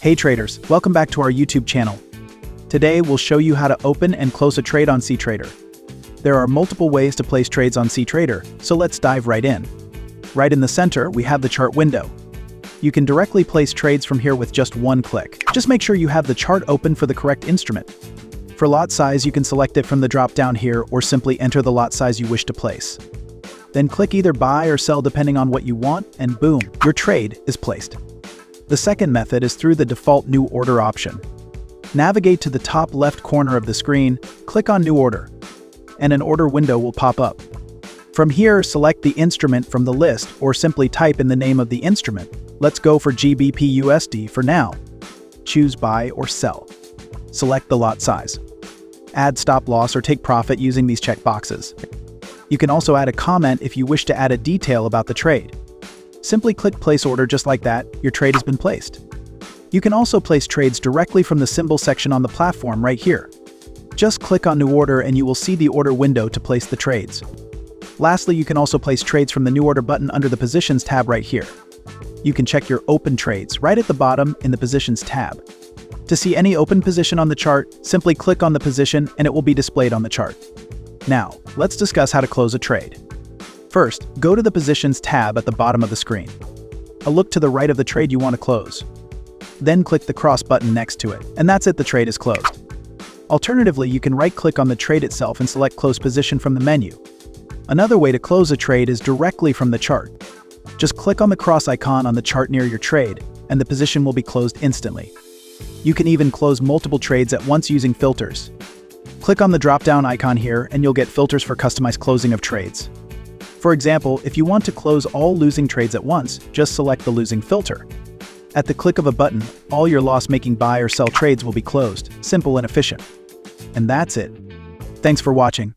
Hey traders, welcome back to our YouTube channel. Today we'll show you how to open and close a trade on cTrader. There are multiple ways to place trades on cTrader, so let's dive right in. Right in the center, we have the chart window. You can directly place trades from here with just one click. Just make sure you have the chart open for the correct instrument. For lot size, you can select it from the drop-down here or simply enter the lot size you wish to place. Then click either buy or sell depending on what you want, and boom, your trade is placed. The second method is through the default New Order option. Navigate to the top left corner of the screen, click on New Order, and an order window will pop up. From here, select the instrument from the list or simply type in the name of the instrument. Let's go for GBP USD for now. Choose Buy or Sell. Select the lot size. Add stop loss or take profit using these checkboxes. You can also add a comment if you wish to add a detail about the trade. Simply click Place Order just like that, your trade has been placed. You can also place trades directly from the symbol section on the platform right here. Just click on New Order and you will see the order window to place the trades. Lastly, you can also place trades from the New Order button under the Positions tab right here. You can check your open trades right at the bottom in the Positions tab. To see any open position on the chart, simply click on the position and it will be displayed on the chart. Now, let's discuss how to close a trade. First, go to the Positions tab at the bottom of the screen. A look to the right of the trade you want to close. Then click the cross button next to it, and that's it, the trade is closed. Alternatively, you can right-click on the trade itself and select Close Position from the menu. Another way to close a trade is directly from the chart. Just click on the cross icon on the chart near your trade, and the position will be closed instantly. You can even close multiple trades at once using filters. Click on the drop-down icon here, and you'll get filters for customized closing of trades. For example, if you want to close all losing trades at once, just select the losing filter. At the click of a button, all your loss-making buy or sell trades will be closed, simple and efficient. And that's it. Thanks for watching.